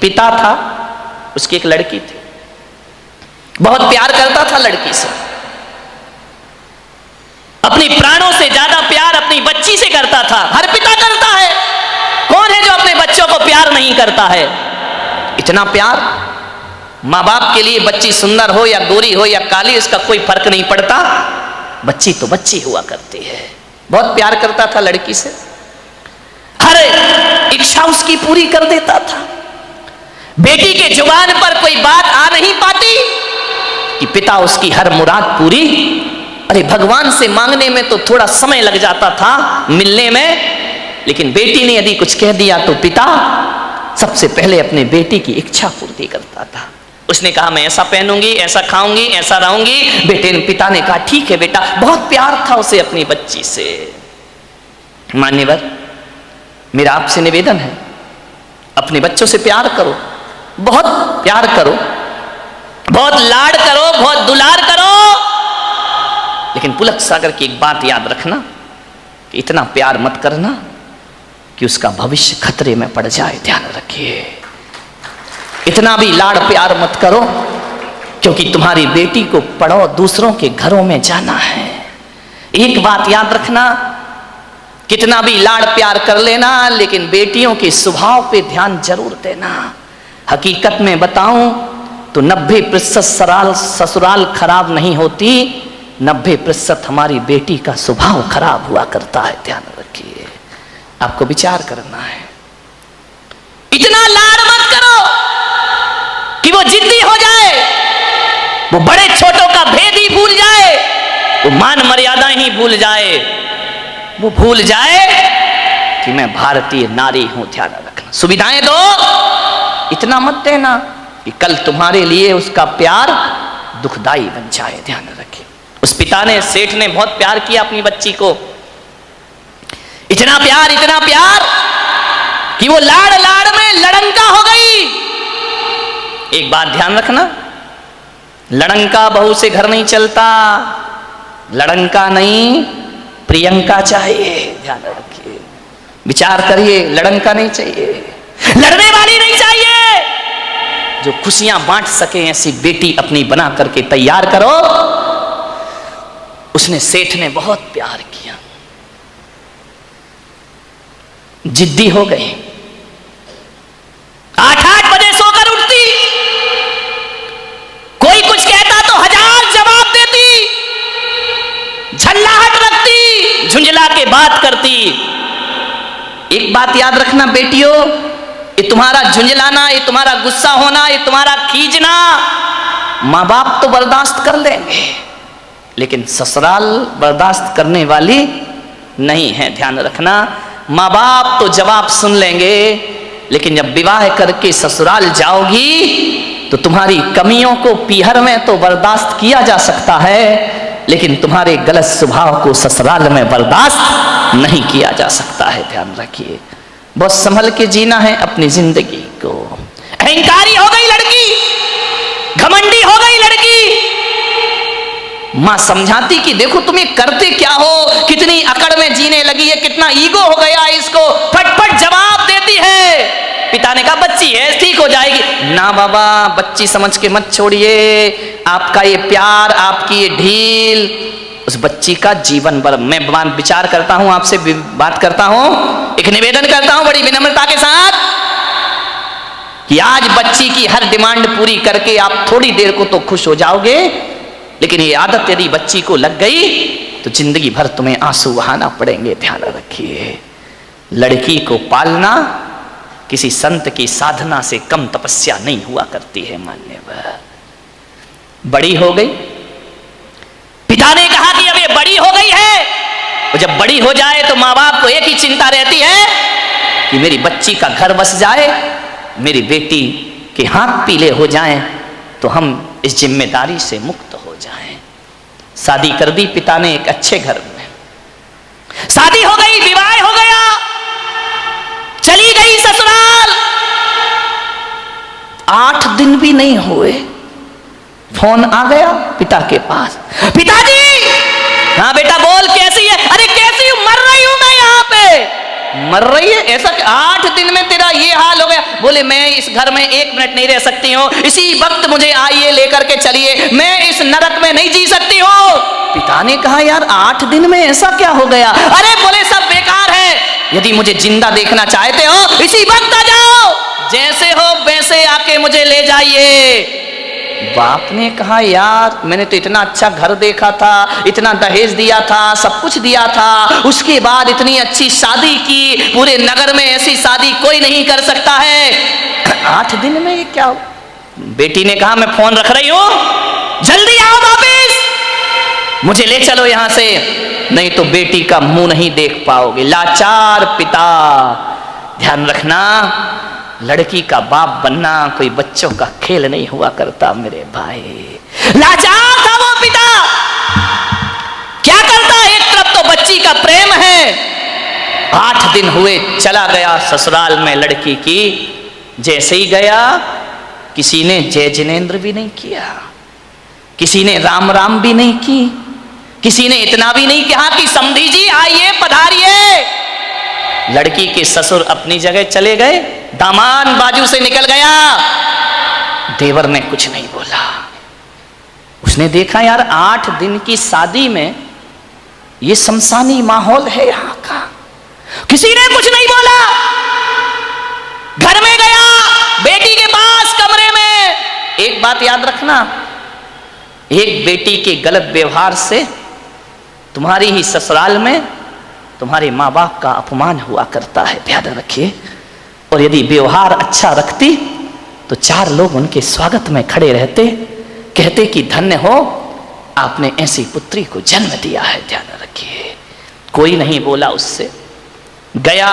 पिता था, उसकी एक लड़की थी, बहुत प्यार करता था लड़की से, अपनी प्राणों से ज्यादा प्यार अपनी बच्ची से करता था। हर पिता करता है, कौन है जो अपने बच्चों को प्यार नहीं करता है? इतना प्यार माँ बाप के लिए, बच्ची सुंदर हो या गोरी हो या काली, इसका कोई फर्क नहीं पड़ता, बच्ची तो बच्ची हुआ करती है। बहुत प्यार करता था लड़की से, हर इच्छा उसकी पूरी कर देता था। बेटी के जुबान पर कोई बात आ नहीं पाती कि पिता उसकी हर मुराद पूरी, अरे भगवान से मांगने में तो थोड़ा समय लग जाता था, मिलने में, लेकिन बेटी ने यदि कुछ कह दिया तो पिता सबसे पहले अपने बेटी की इच्छा पूर्ति करता था। उसने कहा मैं ऐसा पहनूंगी, ऐसा खाऊंगी, ऐसा रहूंगी, पिता ने कहा ठीक है बेटा। बहुत प्यार था उसे अपनी बच्ची से। मान्यवर, मेरा आपसे निवेदन है, अपने बच्चों से प्यार करो, बहुत प्यार करो, बहुत लाड करो, बहुत दुलार करो, लेकिन पुलक सागर की एक बात याद रखना कि इतना प्यार मत करना कि उसका भविष्य खतरे में पड़ जाए। ध्यान रखिए, इतना भी लाड़ प्यार मत करो क्योंकि तुम्हारी बेटी को पढ़ो, दूसरों के घरों में जाना है। एक बात याद रखना, कितना भी लाड़ प्यार कर लेना, लेकिन बेटियों के स्वभाव पे ध्यान जरूर देना। हकीकत में बताऊं तो 90% ससुराल खराब नहीं होती, 90% हमारी बेटी का स्वभाव खराब हुआ करता है। ध्यान रखिए, आपको विचार करना है। इतना लाड़ मत करो कि वो जिद्दी हो जाए, वो बड़े छोटों का भेद ही भूल जाए, वो मान मर्यादा ही भूल जाए, वो भूल जाए कि मैं भारतीय नारी हूं। ध्यान रखना, सुविधाएं दो, इतना मत देना कि कल तुम्हारे लिए उसका प्यार दुखदाई बन जाए। ध्यान रखिए, उस पिता ने, सेठ ने बहुत प्यार किया अपनी बच्ची को, इतना प्यार कि वो लाड़ लाड़ में लड़ंका हो गई। एक बात ध्यान रखना, लड़ंका बहू से घर नहीं चलता, लड़ंका नहीं प्रियंका चाहिए। ध्यान रखिए, विचार करिए, लड़ंका नहीं चाहिए, लड़ने वाली नहीं चाहिए, जो खुशियां बांट सके ऐसी बेटी अपनी बना करके तैयार करो। उसने, सेठ ने बहुत प्यार किया, जिद्दी हो गई, 8-8 बजे सोकर उठती, कोई कुछ कहता तो 1000 जवाब देती, झल्लाहट रखती, झुंझला के बात करती। एक बात याद रखना बेटियों, ये तुम्हारा झुंझलाना, ये तुम्हारा गुस्सा होना, ये तुम्हारा खींचना माँ बाप तो बर्दाश्त कर लेंगे, लेकिन ससुराल बर्दाश्त करने वाली नहीं है। ध्यान रखना, माँ बाप तो जवाब सुन लेंगे, लेकिन जब विवाह करके ससुराल जाओगी तो तुम्हारी कमियों को पीहर में तो बर्दाश्त किया जा सकता है, लेकिन तुम्हारे गलत स्वभाव को ससुराल में बर्दाश्त नहीं किया जा सकता है। ध्यान रखिए, बहुत संभल के जीना है अपनी जिंदगी को। अहंकारी हो गई लड़की, घमंडी हो गई लड़की, मां समझाती कि देखो तुम्हें करते क्या हो, कितनी अकड़ में जीने लगी है, कितना ईगो हो गया इसको, फटफट जवाब देती है। पिता ने कहा बच्ची है, ठीक हो जाएगी। ना बाबा, बच्ची समझ के मत छोड़िए, आपका ये प्यार, आपकी ये ढील उस बच्ची का जीवन भर। मैं विचार करता हूं, आपसे बात करता हूं, एक निवेदन करता हूं बड़ी विनम्रता के साथ कि आज बच्ची की हर डिमांड पूरी करके आप थोड़ी देर को तो खुश हो जाओगे, लेकिन ये आदत यदि बच्ची को लग गई तो जिंदगी भर तुम्हें आंसू बहाना पड़ेंगे। ध्यान रखिए, लड़की को पालना किसी संत की साधना से कम तपस्या नहीं हुआ करती है। मान्यवर, बड़ी हो गई, पिता ने कहा कि अब ये बड़ी हो गई है, और जब बड़ी हो जाए तो माँ बाप को एक ही चिंता रहती है कि मेरी बच्ची का घर बस जाए, मेरी बेटी के हाथ पीले हो जाएं तो हम इस जिम्मेदारी से मुक्त हो जाएं। शादी कर दी पिता ने एक अच्छे घर में, शादी हो गई, विवाह हो गया, चली गई ससुराल। 8 दिन भी नहीं हुए, फोन आ गया पिता के पास, पिताजी। हाँ बेटा बोल, कैसी है? अरे कैसी हूं, मर रही हूं मैं यहाँ पे। मर रही है ऐसा? 8 दिन में तेरा ये हाल हो गया? बोले मैं इस घर में 1 मिनट नहीं रह सकती हूँ, इसी वक्त मुझे आइए लेकर के चलिए, मैं इस नरक में नहीं जी सकती हूँ। पिता ने कहा यार 8 दिन में ऐसा क्या हो गया? अरे बोले सब बेकार है, यदि मुझे जिंदा देखना चाहते हो इसी वक्त आ जाओ, जैसे हो वैसे आके मुझे ले जाइए। बाप ने कहा यार मैंने तो इतना अच्छा घर देखा था, इतना दहेज दिया था, सब कुछ दिया था, उसके बाद इतनी अच्छी शादी की, पूरे नगर में ऐसी शादी कोई नहीं कर सकता है, 8 दिन में ये क्या? बेटी ने कहा मैं फोन रख रही हूं, जल्दी आओ वापिस, मुझे ले चलो यहां से, नहीं तो बेटी का मुंह नहीं देख पाओगे। लाचार पिता। ध्यान रखना, लड़की का बाप बनना कोई बच्चों का खेल नहीं हुआ करता मेरे भाई। लाचार था वो पिता, क्या करता? एक तरफ तो बच्ची का प्रेम है, 8 दिन हुए चला गया ससुराल में लड़की की। जैसे ही गया किसी ने जय जिनेन्द्र भी नहीं किया, किसी ने राम राम भी नहीं की, किसी ने इतना भी नहीं कहा कि समधी जी आइए पधारिए। लड़की के ससुर अपनी जगह चले गए, दामाद बाजू से निकल गया, देवर ने कुछ नहीं बोला। उसने देखा यार 8 दिन की शादी में ये शमशानी माहौल है यहां का, किसी ने कुछ नहीं बोला। घर में गया, बेटी के पास कमरे में। एक बात याद रखना, एक बेटी के गलत व्यवहार से तुम्हारी ही ससुराल में तुम्हारे माँ बाप का अपमान हुआ करता है, ध्यान रखिए। और यदि व्यवहार अच्छा रखती तो 4 लोग उनके स्वागत में खड़े रहते, कहते कि धन्य हो आपने ऐसी पुत्री को जन्म दिया है, ध्यान रखिए। कोई नहीं बोला उससे। गया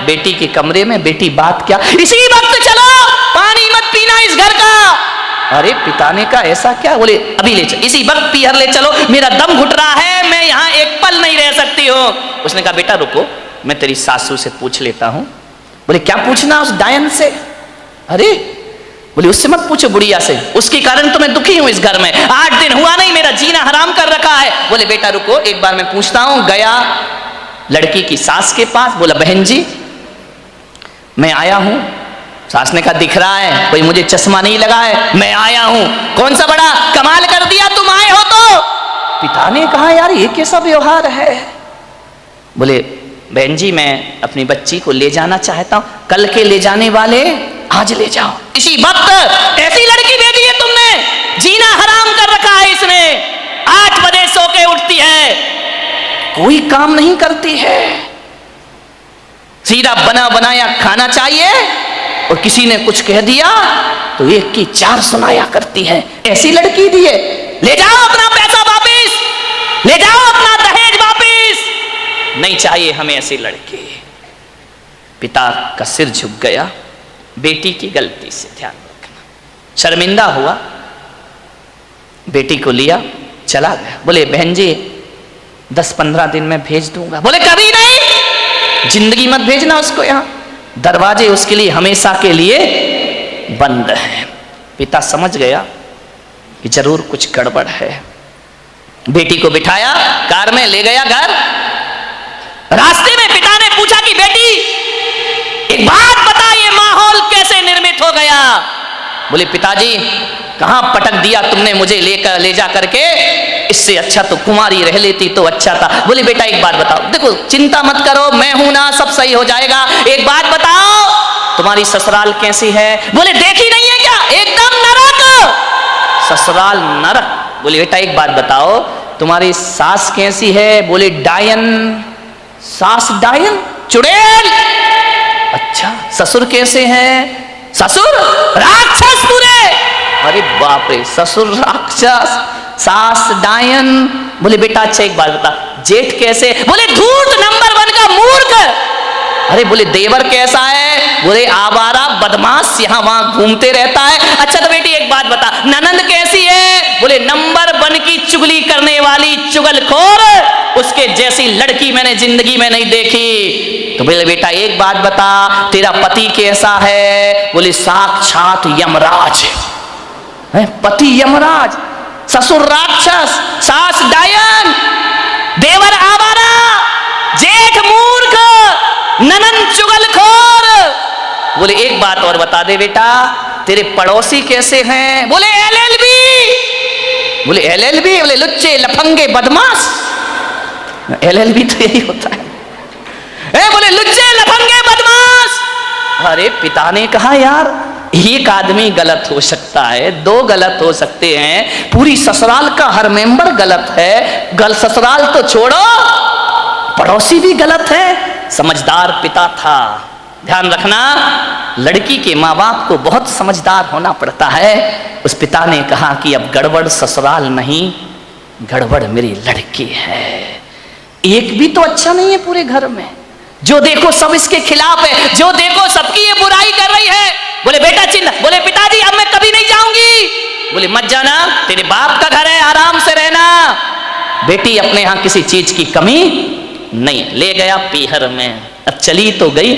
बेटी के कमरे में, बेटी बात क्या, इसी वक्त चलो, पानी मत पीना इस घर का। अरे पिता ने कहा ऐसा क्या? बोले अभी ले चलो, इसी वक्त पीहर ले चलो, मेरा दम घुट रहा है, मैं यहाँ एक पल नहीं रह सकती हूँ। उसने कहा बेटा रुको, मैं तेरी सासू से पूछ लेता हूँ। बोले क्या पूछना उस डायन से? अरे बोले उससे मत पूछो, बुढ़िया से, उसके कारण तो मैं दुखी हूं इस घर में, 8 दिन हुआ नहीं, मेरा जीना हराम कर रखा है। बोले बेटा रुको एक बार मैं पूछता हूं। गया लड़की की सास के पास, बोला बहन जी मैं आया हूं। सास ने कहा दिख रहा है, कोई मुझे चश्मा नहीं लगा है, मैं आया हूं। कौन सा बड़ा कमाल कर दिया तुम आए हो तो। पिता ने कहा यार ये कैसा व्यवहार है? बोले बहन जी मैं अपनी बच्ची को ले जाना चाहता हूं, कल के ले जाने वाले आज ले जाओ। इसी वक्त ऐसी लड़की भेजी है तुमने, जीना हराम कर रखा है इसने, 8 बजे सो के उठती है, कोई काम नहीं करती है, सीधा बना बनाया खाना चाहिए, और किसी ने कुछ कह दिया तो 1 की 4 सुनाया करती है। ऐसी लड़की दी है, ले जाओ अपना पैसा वापिस, ले जाओ अपना दहेज वापिस, नहीं चाहिए हमें ऐसी लड़की। पिता का सिर झुक गया बेटी की गलती से, ध्यान रखना। शर्मिंदा हुआ, बेटी को लिया चला गया। बोले बहन जी 10-15 दिन में भेज दूंगा। बोले कभी नहीं, जिंदगी मत भेजना उसको यहाँ, दरवाजे उसके लिए हमेशा के लिए बंद हैं। पिता समझ गया कि जरूर कुछ गड़बड़ है। बेटी को बिठाया, कार में ले गया घर। रास्ते में पिता ने पूछा कि बेटी एक बात बता, ये माहौल कैसे निर्मित हो गया? बोले पिताजी कहां पटक दिया तुमने मुझे ले जा करके, इससे अच्छा तो कुमारी रह लेती तो अच्छा था। बोले बेटा एक बात बताओ, देखो चिंता मत करो, मैं हूं ना, सब सही हो जाएगा। एक बात बताओ तुम्हारी ससुराल कैसी है? बोले देखी नहीं है क्या, एकदम नरक, ससुराल नरक। बोले बेटा एक बात बताओ तुम्हारी सास कैसी है? बोले डायन। सास डायन, चुड़ैल। अच्छा ससुर कैसे हैं? ससुर राक्षस पूरे। अरे बाप रे, ससुर राक्षस, सास डायन। बोले बेटा अच्छा एक बात बता, जेठ कैसे? बोले धूर्त नंबर 1 का मूर्ख। अरे बोले देवर कैसा है? बोले आवारा बदमाश, यहाँ वहां घूमते रहता है। अच्छा तो बेटी एक बात बता, ननंद कैसी है? बोले नंबर 1 की चुगली करने वाली चुगलखोर, उसके जैसी लड़की मैंने जिंदगी में नहीं देखी। तो बोले बेटा एक बात बता तेरा पति कैसा है? बोले साक्षात यमराज है, पति यमराज, ससुर राक्षस, सास डायन, देवर आवारा, जेठ मूर्ख, ननन चुगलखोर। बोले एक बात और बता दे बेटा, तेरे पड़ोसी कैसे हैं? बोले LLB। बोले LLB? बोले लुच्चे लफंगे बदमाश। LLB तो यही होता है। बोले लुच्चे लफंगे बदमाश। अरे पिता ने कहा यार एक आदमी गलत हो सकता है, दो गलत हो सकते हैं, पूरी ससुराल का हर मेंबर गलत है। ससुराल तो छोड़ो, पड़ोसी भी गलत है। समझदार पिता था। ध्यान रखना, लड़की के माँ बाप को बहुत समझदार होना पड़ता है। उस पिता ने कहा कि अब गड़बड़ ससुराल नहीं, गड़बड़ मेरी लड़की है। एक भी तो अच्छा नहीं है पूरे घर में, जो देखो सब इसके खिलाफ है, जो देखो सबकी ये बुराई कर रही है। बोले बेटा चिंता, बोले पिताजी अब मैं कभी नहीं जाऊंगी। बोले मत जाना, तेरे बाप का घर है, आराम से रहना। बेटी अपने यहां किसी चीज की कमी नहीं। ले गया पीहर में। अब चली तो गई,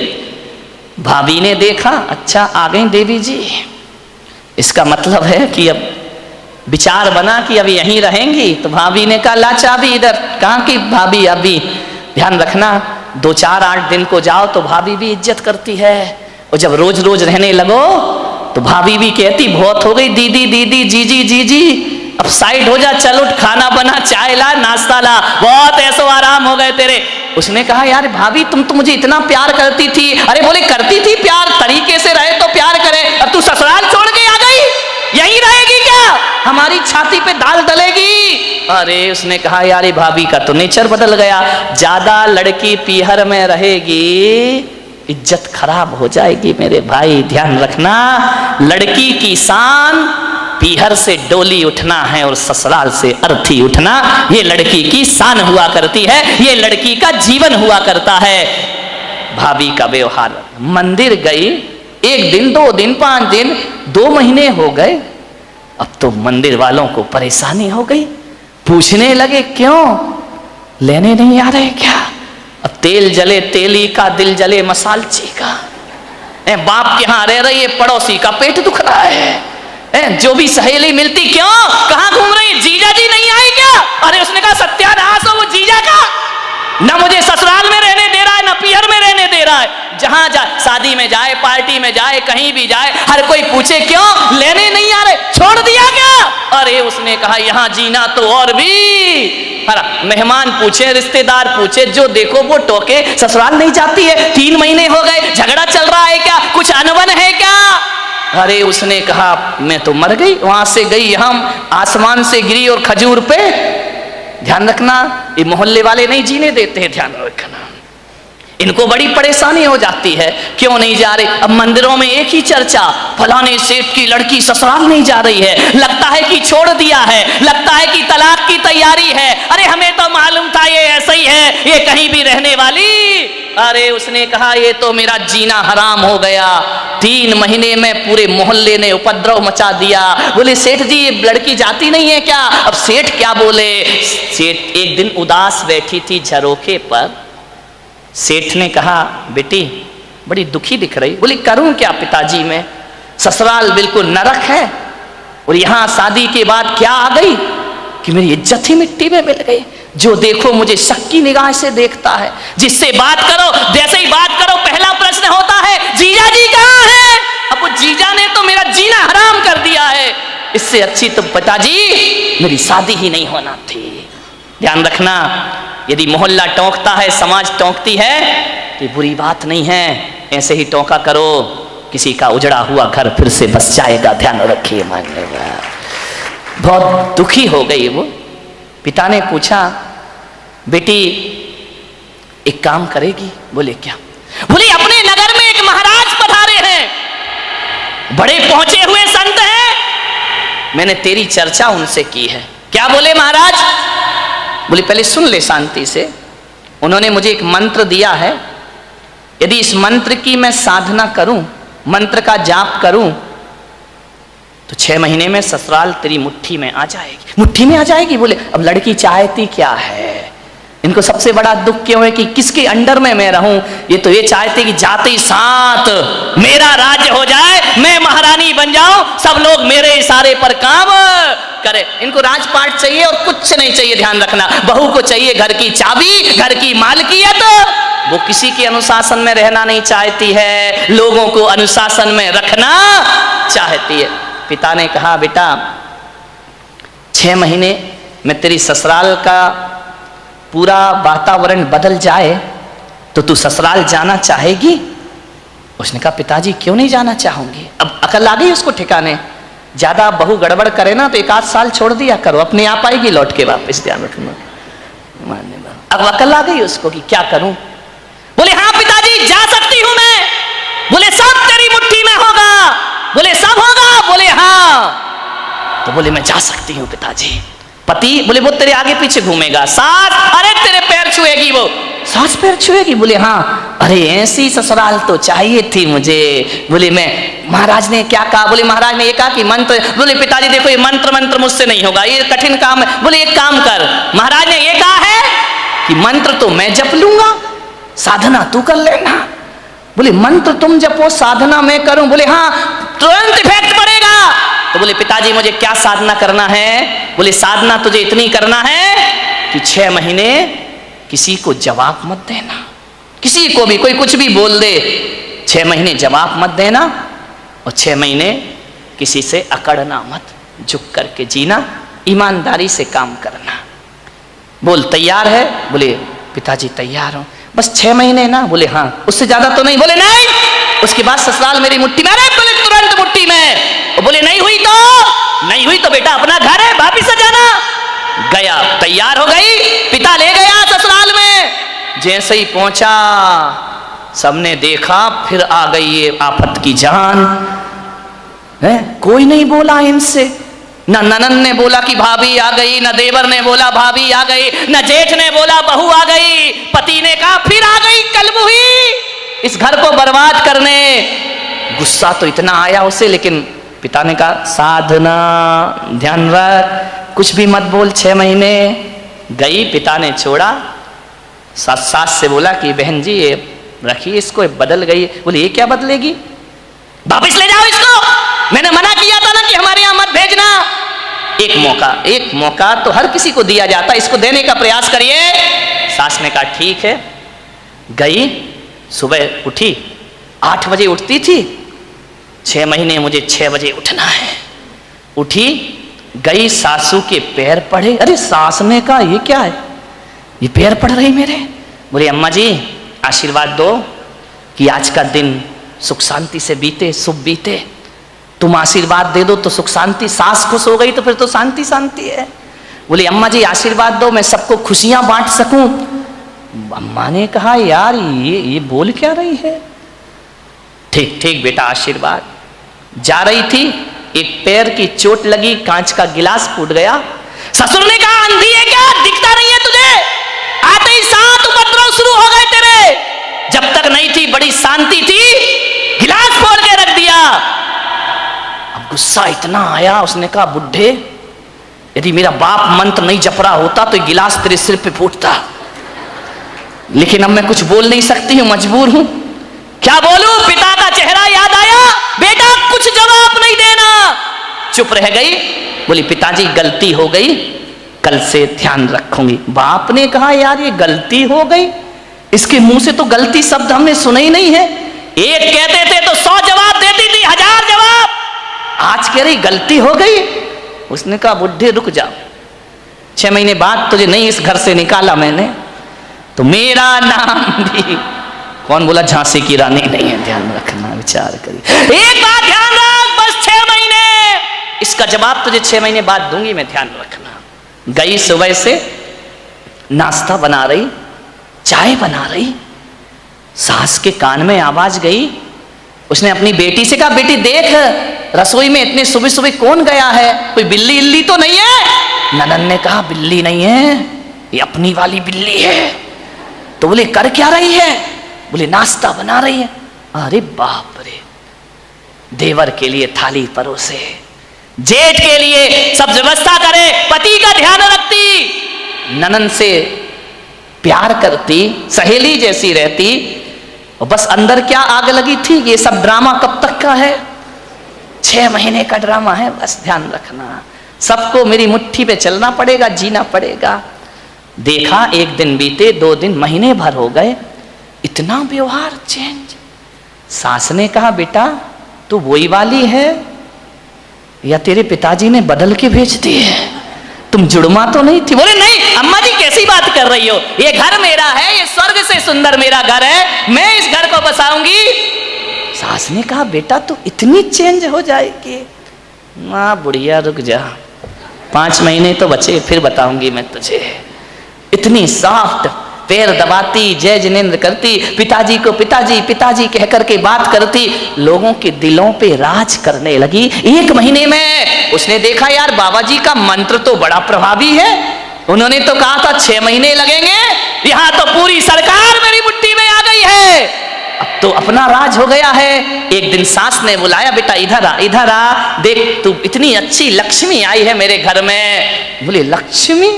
भाभी ने देखा अच्छा आ गई देवी जी, इसका मतलब है कि अब विचार बना कि अब यहीं रहेंगी। तो भाभी ने कहा ला चाबी इधर। कहाँ की भाभी? अभी ध्यान रखना 2-4-8 दिन को जाओ तो भाभी भी इज्जत करती है, और जब रोज रोज रहने लगो तो भाभी भी कहती बहुत हो गई दीदी दीदी जीजी जीजी, अब साइड हो जा, चल उठ, खाना बना, चाय ला, नाश्ता ला, बहुत ऐसो आराम हो गए तेरे। उसने कहा यार भाभी तुम तो मुझे इतना प्यार करती थी। अरे बोले करती थी प्यार, तरीके से रहे तो प्यार करे, अब तू ससुराल छोड़ के आ गई, यहीं रहेगी क्या? हमारी छाती पे दाल डलेगी। अरे उसने कहा यार भाभी का तो नेचर बदल गया, ज्यादा लड़की पीहर में रहेगी इज्जत खराब हो जाएगी मेरे भाई। ध्यान रखना, लड़की की शान पीहर से डोली उठना है और ससुराल से अर्थी उठना, ये लड़की की शान हुआ करती है, ये लड़की का जीवन हुआ करता है। भाभी का व्यवहार, मंदिर गई 1 दिन 2 दिन 5 दिन 2 महीने हो गए, अब तो मंदिर वालों को परेशानी हो गई। पूछने लगे क्यों, लेने नहीं आ रहे क्या? अब तेल जले तेली का, दिल जले मसालची का। बाप के यहां रह रही है, पड़ोसी का पेट दुख रहा है। जो भी सहेली मिलती क्यों, कहां घूम रही, जीजा जी नहीं आए क्या? अरे उसने कहा सत्यानाश हो वो जीजा का, ना मुझे ससुराल में रहने दे रहा है, ना पीहर में रहने दे रहा है। जहां जाए, शादी में जाए, पार्टी में जाए, कहीं भी जाए, हर कोई पूछे क्यों, लेने नहीं आ रहे, छोड़ दिया क्या? अरे उसने कहा यहां जीना तो और भी। मेहमान पूछे, रिश्तेदार पूछे, जो देखो वो टोके, ससुराल नहीं जाती है, 3 महीने हो गए, झगड़ा चल रहा है क्या, कुछ अनबन है क्या? अरे उसने कहा मैं तो मर गई, वहां से गई, हम आसमान से गिरी और खजूर पे। ध्यान रखना, ये मोहल्ले वाले नहीं जीने देते हैं, ध्यान रखना, इनको बड़ी परेशानी हो जाती है, क्यों नहीं जा रहे? अब मंदिरों में एक ही चर्चा, फलाने सेठ की लड़की ससुराल नहीं जा रही है, लगता है कि छोड़ दिया है, लगता है कि तलाक की तैयारी है। अरे हमें तो मालूम था ये ऐसा ही है, ये कहीं भी रहने वाली। अरे उसने कहा ये तो मेरा जीना हराम हो गया, 3 महीने में पूरे मोहल्ले ने उपद्रव मचा दिया। बोले सेठ जी ये लड़की जाती नहीं है क्या? अब सेठ क्या बोले? सेठ एक दिन उदास बैठी थी झरोखे पर, सेठ ने कहा बेटी बड़ी दुखी दिख रही। बोली करूं क्या पिताजी, मैं ससुराल बिल्कुल नरक है, और यहां शादी के बाद क्या आ गई कि मेरी इज्जत ही मिट्टी में मिल गई। जो देखो मुझे शक की निगाह से देखता है, जिससे बात करो जैसे ही बात करो पहला प्रश्न होता है जीजा जी कहाँ है? अब वो जीजा ने तो मेरा जीना हराम कर दिया है, इससे अच्छी तो पिताजी मेरी शादी ही नहीं होना थी। ध्यान रखना, यदि मोहल्ला टोंकता है, समाज टोंकती है, तो बुरी बात नहीं है, ऐसे ही टोंका करो, किसी का उजड़ा हुआ घर फिर से बस जाएगा। ध्यान रखिए, मान्यवर। बहुत दुखी हो गई वो। पिता ने पूछा बेटी एक काम करेगी? बोले क्या? बोले अपने नगर में एक महाराज पधारे हैं, बड़े पहुंचे हुए संत हैं, मैंने तेरी चर्चा उनसे की है। क्या बोले महाराज? बोले पहले सुन ले शांति से। उन्होंने मुझे एक मंत्र दिया है, यदि इस मंत्र की मैं साधना करूं, मंत्र का जाप करूं, तो 6 महीने में ससुराल तेरी मुट्ठी में आ जाएगी। मुट्ठी में आ जाएगी? बोले अब लड़की चाहती क्या है? इनको सबसे बड़ा दुख क्यों है कि किसके अंडर में मैं रहूं? ये तो ये चाहते कि जाते ही साथ मेरा राज्य हो जाए, मैं महारानी बन जाऊं, सब लोग मेरे इशारे पर काम करे। इनको राजपाट चाहिए और कुछ नहीं चाहिए। ध्यान रखना, बहू को चाहिए घर की चाबी, घर की मालकियत, वो किसी के अनुशासन में रहना नहीं चाहती है, लोगों को अनुशासन में रखना चाहती है। पिता ने कहा बेटा 6 महीने में तेरी ससुराल का पूरा वातावरण बदल जाए तो तू ससुराल जाना चाहेगी? उसने कहा पिताजी क्यों नहीं जाना चाहूंगी। अब अकल आ गई उसको ठिकाने, ज्यादा बहू गड़बड़ करे ना तो 1 आध साल छोड़ दिया करो, अपने आप आएगी लौट के वापस, ध्यान रखना। अब अकल आ गई उसको कि क्या करूं। बोले हाँ पिताजी जा सकती हूं मैं। बोले सब तेरी मुट्ठी में होगा। बोले सब होगा। बोले हाँ। तो बोले मैं जा सकती हूं पिताजी। पति बोले वो तेरे आगे पीछे घूमेगा। सास अरे तेरे पैर छुएगी, वो सास पैर छुएगी। बोले हाँ। अरे ऐसी ससुराल तो चाहिए थी मुझे। बोले मैं महाराज ने क्या कहा? बोले महाराज ने ये कहा कि मंत्र। बोले पिताजी देखो ये मंत्र मुझसे नहीं होगा, ये कठिन काम है। बोले एक काम कर, महाराज ने ये कहा है कि मंत्र तो मैं जप लूंगा, साधना तू कर लेना। बोले मंत्र तुम जपो साधना मैं करूं? बोले हाँ तुरंत इफेक्ट पड़ेगा। तो बोले पिताजी मुझे क्या साधना करना है? बोले साधना तुझे इतनी करना है कि 6 महीने किसी को जवाब मत देना, किसी को भी कोई कुछ भी बोल दे 6 महीने जवाब मत देना, और 6 महीने किसी से अकड़ना मत, झुक करके जीना, ईमानदारी से काम करना। बोल तैयार है? बोले पिताजी तैयार हूं, बस 6 महीने ना। बोले हाँ, उससे ज्यादा तो नहीं। बोले नहीं, उसके बाद ससुराल मेरी मुट्ठी में। अरे बोले तुरंत मुट्ठी में। बोले नहीं हुई तो बेटा अपना घर है, वापिस जाना। गया, तैयार हो गई, पिता ले गया ससुराल में। जैसे ही पहुंचा सबने देखा, फिर आ गई ये आफत की जान है। कोई नहीं बोला इनसे, न ननन ने बोला कि भाभी आ गई, न देवर ने बोला भाभी आ गई, न जेठ ने बोला बहू आ गई। पति ने कहा फिर आ गई कलमुही इस घर को बर्बाद करने। गुस्सा तो इतना आया उसे, लेकिन पिता ने कहा साधना ध्यान रख, कुछ भी मत बोल। 6 महीने गई, पिता ने छोड़ा। सास से बोला कि बहन जी ये रखिए इसको, बदल गई। बोले ये क्या बदलेगी, वापिस ले जाओ इसको, मैंने मना किया था ना कि हमारे यहां मत भेजना। एक मौका तो हर किसी को दिया जाता, इसको देने का प्रयास करिए। सास ने कहा ठीक है। गई, सुबह उठी, 8 बजे उठती थी। 6 महीने मुझे 6 बजे उठना है। उठी, गई, सासू के पैर पड़े। अरे सास ने कहा ये क्या है, ये पैर पड़ रही मेरे। बोले अम्मा जी आशीर्वाद दो कि आज का दिन सुख शांति से बीते, शुभ बीते। तुम आशीर्वाद दे दो तो सुख शांति, सास खुश हो गई तो फिर तो शांति शांति है। बोले अम्मा जी आशीर्वाद दो मैं सबको खुशियां बांट सकूं। अम्मा ने कहा यार ये बोल क्या रही है। ठीक ठीक बेटा आशीर्वाद। जा रही थी, एक पैर की चोट लगी, कांच का गिलास फूट गया। ससुर ने कहा अंधी है क्या, दिखता नहीं है तुझे? आते ही 7 उपद्रव शुरू हो गए तेरे। जब तक नहीं थी बड़ी शांति थी, गिलास फोड़ के रख दिया। अब गुस्सा इतना आया, उसने कहा बुढ़े यदि मेरा बाप मंत्र नहीं जप रहा होता तो गिलास तेरे सिर पे फूटता, लेकिन अब मैं कुछ बोल नहीं सकती हूं, मजबूर हूं। क्या बोलूं? पिता का चेहरा याद आया। बेटा कुछ जवाब नहीं देना, चुप रह गई। बोली पिताजी गलती हो गई, कल से ध्यान रखूंगी। बाप ने कहा यार ये गलती हो गई, इसके मुंह से तो गलती शब्द हमने सुना ही नहीं है। एक कहते थे तो 100 जवाब देती थी, 1000 जवाब। आज कह रही गलती हो गई। उसने कहा बुढ़े रुक जाओ, 6 महीने बाद तुझे नहीं इस घर से निकाला मैंने तो मेरा नाम भी कौन बोला झांसी की रानी नहीं है। ध्यान रखना, विचार करिए, एक बात ध्यान रख, बस 6 महीने, इसका जवाब तुझे 6 महीने बाद दूंगी मैं, ध्यान रखना। गई सुबह से नाश्ता बना रही, चाय बना रही, सास के कान में आवाज गई। उसने अपनी बेटी से कहा बेटी देख रसोई में इतने सुबह सुबह कौन गया है, कोई बिल्ली इल्ली तो नहीं है? ननन ने कहा बिल्ली नहीं है, ये अपनी वाली बिल्ली है। तो बोले कर क्या रही है? बोले नाश्ता बना रही है। अरे बाप रे, देवर के लिए थाली परोसे, जेठ के लिए सब व्यवस्था करे, पति का ध्यान रखती, ननन से प्यार करती, सहेली जैसी रहती, और बस अंदर क्या आग लगी थी। ये सब ड्रामा कब तक का है? 6 महीने का ड्रामा है, बस ध्यान रखना। सबको मेरी मुट्ठी पे चलना पड़ेगा, जीना पड़ेगा। देखा 1 दिन बीते, 2 दिन, महीने भर हो गए। इतना व्यवहार चेंज। सास ने कहा बेटा तू वही वाली है या तेरे पिताजी ने बदल के भेज दी है, तुम जुड़मा तो नहीं थी। बोले नहीं अम्मा जी कैसी बात कर रही हो, ये घर मेरा है, ये स्वर्ग से सुंदर मेरा घर है, मैं इस घर को बसाऊंगी। सास ने कहा बेटा तू इतनी चेंज हो जाएगी। माँ बुढ़िया रुक जा, 5 महीने तो बचे फिर बताऊंगी मैं तुझे। इतनी सॉफ्ट, पैर दबाती, जय जिनेंद्र करती, पिताजी को पिताजी पिताजी कह करके बात करती, लोगों के दिलों पे राज करने लगी। 1 महीने में उसने देखा यार बाबा जी का मंत्र तो बड़ा प्रभावी है। उन्होंने तो कहा था 6 महीने लगेंगे, यहां तो पूरी सरकार मेरी मुट्ठी में आ गई है, अब तो अपना राज हो गया है। एक दिन सास ने बुलाया बेटा इधर आ, देख तू इतनी अच्छी लक्ष्मी आई है मेरे घर में। बोले लक्ष्मी,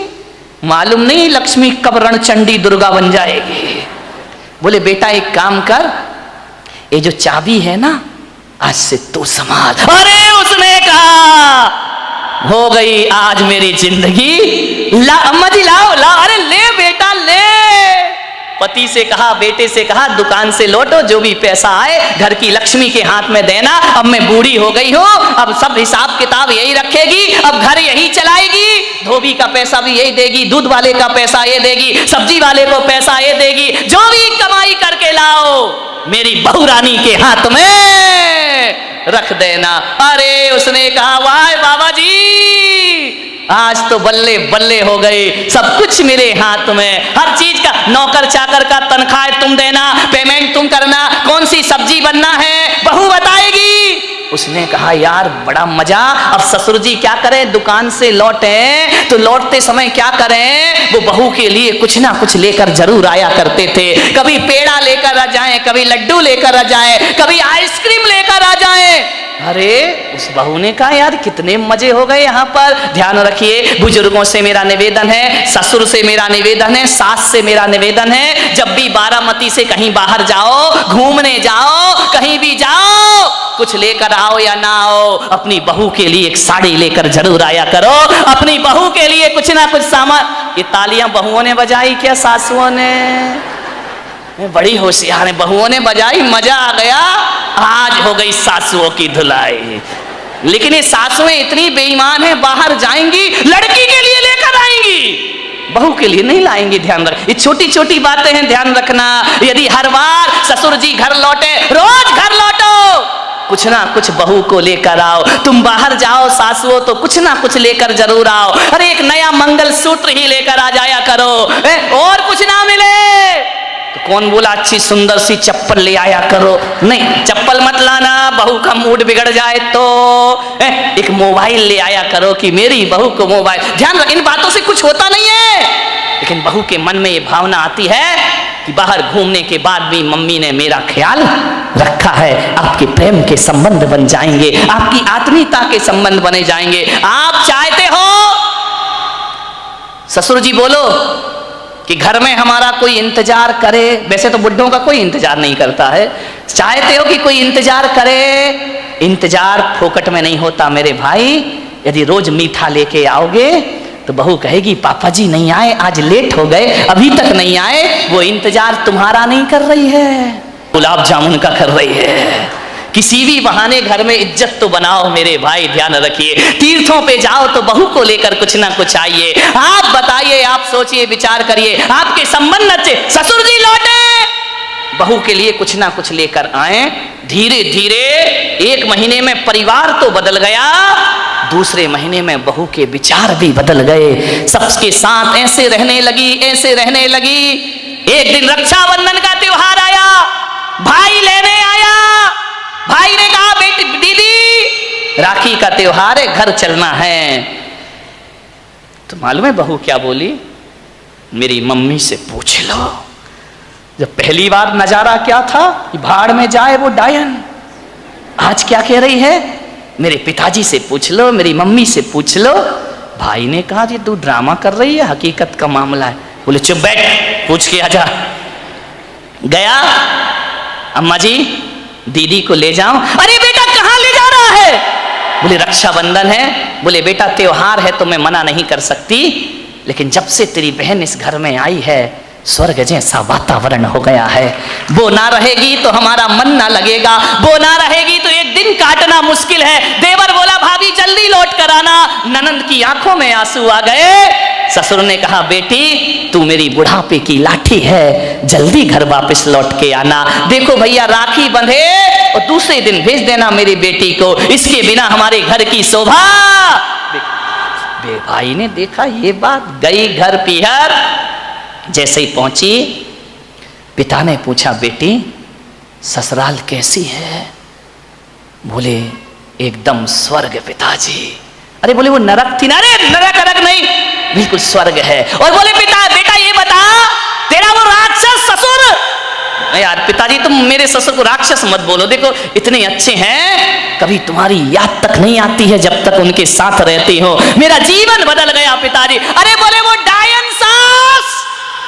मालूम नहीं लक्ष्मी कब रणचंडी दुर्गा बन जाएगी। बोले बेटा एक काम कर, ये जो चाबी है ना आज से तू संभाल। अरे उसने कहा हो गई आज मेरी जिंदगी, ला अम्मा जी लाओ लाओ, अरे ले बेटा ले। पति से कहा, बेटे से कहा दुकान से लौटो, जो भी पैसा आए घर की लक्ष्मी के हाथ में देना। अब मैं बूढ़ी हो गई हूँ, अब सब हिसाब किताब यही रखेगी, अब घर यही चलाएगी, धोबी का पैसा भी यही देगी, दूध वाले का पैसा ये देगी, सब्जी वाले को पैसा ये देगी, जो भी कमाई करके लाओ मेरी बहू रानी के हाथ में रख देना। अरे उसने कहा वाह बाबा जी आज तो बल्ले बल्ले हो गए, सब कुछ मेरे हाथ में, हर चीज का, नौकर चाकर का तनख्वाह तुम देना, पेमेंट तुम करना, कौन सी सब्जी बनना है बहू बताएगी। उसने कहा यार बड़ा मजा। अब ससुर जी क्या करें, दुकान से लौटे तो लौटते समय क्या करें, वो बहू के लिए कुछ ना कुछ लेकर जरूर आया करते थे। कभी पेड़ा लेकर आ जाए, कभी लड्डू लेकर आ जाए, कभी आइसक्रीम लेकर आ जाए। अरे उस बहू ने कहा यार कितने मजे हो गए यहाँ पर। ध्यान रखिए, बुजुर्गों से मेरा निवेदन है, ससुर से मेरा निवेदन है, सास से मेरा निवेदन है, जब भी बारामती से कहीं बाहर जाओ, घूमने जाओ, कहीं भी जाओ, कुछ लेकर आओ या ना आओ, अपनी बहू के लिए एक साड़ी लेकर जरूर आया करो, अपनी बहू के लिए कुछ ना कुछ सामान। ये तालियां बहुओं ने बजाई क्या सासुओं ने? बड़ी होशियार है, बहुओं ने बजाई, मजा आ गया। आज हो गई सासुओं की धुलाई। लेकिन ये सासुएं इतनी बेईमान है, बाहर जाएंगी लड़की के लिए लेकर आएंगी, बहू के लिए नहीं लाएंगी। ध्यान रख, ये छोटी छोटी बातें हैं, ध्यान रखना। यदि हर बार ससुर जी घर लौटे, रोज घर लौटो, कुछ ना कुछ बहू को लेकर आओ। तुम बाहर जाओ सासुओं तो कुछ ना कुछ लेकर जरूर आओ। अरे एक नया मंगल सूत्र ही लेकर आ जाया करो, और कुछ ना मिले तो कौन बोला अच्छी सुंदर सी चप्पल ले आया करो, नहीं चप्पल मत लाना, बहू का मूड बिगड़ जाए तो। एक मोबाइल ले आया करो कि मेरी बहू को मोबाइल। ध्यान रख, इन बातों से कुछ होता नहीं है, लेकिन बहू के मन में ये भावना आती है कि बाहर घूमने के बाद भी मम्मी ने मेरा ख्याल रखा है। आपके प्रेम के संबंध बन जाएंगे, आपकी आत्मीयता के संबंध बने जाएंगे। आप चाहते हो ससुर जी बोलो कि घर में हमारा कोई इंतजार करे, वैसे तो बुढ़ों का कोई इंतजार नहीं करता है, चाहते हो कि कोई इंतजार करे। इंतजार फोकट में नहीं होता मेरे भाई। यदि रोज मीठा लेके आओगे तो बहू कहेगी पापा जी नहीं आए, आज लेट हो गए, अभी तक नहीं आए। वो इंतजार तुम्हारा नहीं कर रही है, गुलाब जामुन का कर रही है। किसी भी बहाने घर में इज्जत तो बनाओ मेरे भाई, ध्यान रखिए। तीर्थों पे जाओ तो बहू को लेकर कुछ ना कुछ आइए। आप बताइए, आप सोचिए, विचार करिए, आपके संबंध अच्छे, ससुर जी लौटे, बहू के लिए कुछ ना कुछ लेकर आए। धीरे धीरे 1 महीने में परिवार तो बदल गया, दूसरे महीने में बहू के विचार भी बदल गए। सबके साथ ऐसे रहने लगी, ऐसे रहने लगी। एक दिन रक्षाबंधन का त्योहार आया, भाई लेने आया। भाई ने कहा बेटी दीदी राखी का त्योहार है, घर चलना है। तो मालूम है बहू क्या बोली? मेरी मम्मी से पूछ लो। जब पहली बार नजारा क्या था, भाड़ में जाए वो डायन, आज क्या कह रही है? मेरे पिताजी से पूछ लो, मेरी मम्मी से पूछ लो। भाई ने कहा ये तू ड्रामा कर रही है, हकीकत का मामला है। बोले चुप बैठ, पूछ के आजा। गया, अम्मा जी दीदी को ले जाओ। अरे बेटा कहाँ ले जा रहा है? बोले रक्षाबंधन है। बोले बेटा त्योहार है तो मैं मना नहीं कर सकती, लेकिन जब से तेरी बहन इस घर में आई है स्वर्ग जैसा वातावरण हो गया है। वो ना रहेगी तो हमारा मन ना लगेगा, वो ना रहेगी तो एक दिन काटना मुश्किल है। देवर बोला भाभी जल्दी लौट कर आना। ननंद की आंखों में आंसू आ गए। ससुर ने कहा बेटी तू मेरी बुढ़ापे की लाठी है, जल्दी घर वापस लौट के आना। देखो भैया राखी बंधे और दूसरे दिन भेज देना मेरी बेटी को, इसके बिना हमारे घर की शोभा। भाई ने देखा ये बात, गई घर पीहर। जैसे ही पहुंची पिता ने पूछा बेटी ससुराल कैसी है? बोले एकदम स्वर्ग पिताजी। अरे बोले वो नरक थी ना? अरे नरक नरक नहीं, बिल्कुल स्वर्ग है। और बोले पिता बेटा ये बता तेरा वो राक्षस ससुर। यार पिताजी तुम मेरे ससुर को राक्षस मत बोलो, देखो इतने अच्छे हैं, कभी तुम्हारी याद तक नहीं आती है जब तक उनके साथ रहती हो। मेरा जीवन बदल गया पिताजी। अरे बोले वो डायन सास।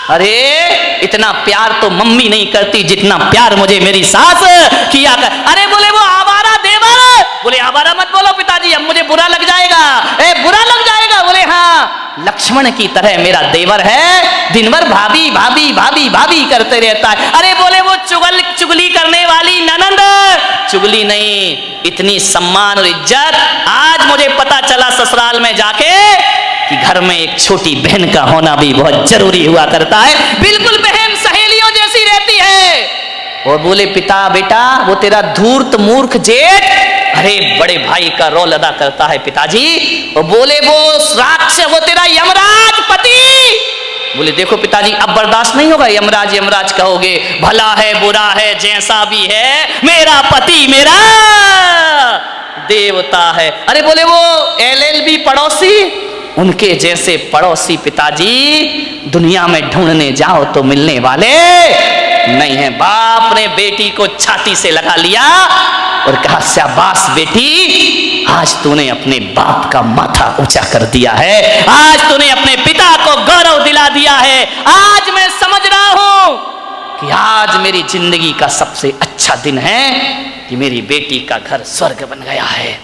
अरे इतना प्यार तो मम्मी नहीं करती जितना प्यार मुझे मेरी सास किया कर। अरे बोले वो आवारा देवर। बोले आवारा मत बोलो पिताजी, अब मुझे बुरा लग जाएगा। बुरा लग जाएगा? बोले हाँ लक्ष्मण की तरह मेरा देवर है, दिन भर भाभी भाभी भाभी भाभी करते रहता है। अरे बोले वो चुगली करने वाली ननंद। चुगली नहीं, इतनी सम्मान और इज्जत आज मुझे पता चला ससुराल में जाके कि घर में एक छोटी बहन का होना भी बहुत जरूरी हुआ करता है। बिल्कुल बहन सहेलियों जैसी रहती है। और बोले पिता बेटा वो तेरा धूर्त मूर्ख जेठ अरे बड़े भाई का रोल अदा करता है पिताजी। और बोले वो राक्षस वो तेरा यमराज पति। बोले देखो पिताजी अब बर्दाश्त नहीं होगा, यमराज यमराज कहोगे, भला है बुरा है जैसा भी है मेरा पति मेरा देवता है। अरे बोले वो LLB पड़ोसी, उनके जैसे पड़ोसी पिताजी दुनिया में ढूंढने जाओ तो मिलने वाले नहीं है। बाप ने बेटी को छाती से लगा लिया और कहा शाबाश बेटी, आज तूने अपने बाप का माथा ऊंचा कर दिया है, आज तूने अपने पिता को गौरव दिला दिया है। आज मैं समझ रहा हूं कि आज मेरी जिंदगी का सबसे अच्छा दिन है कि मेरी बेटी का घर स्वर्ग बन गया है।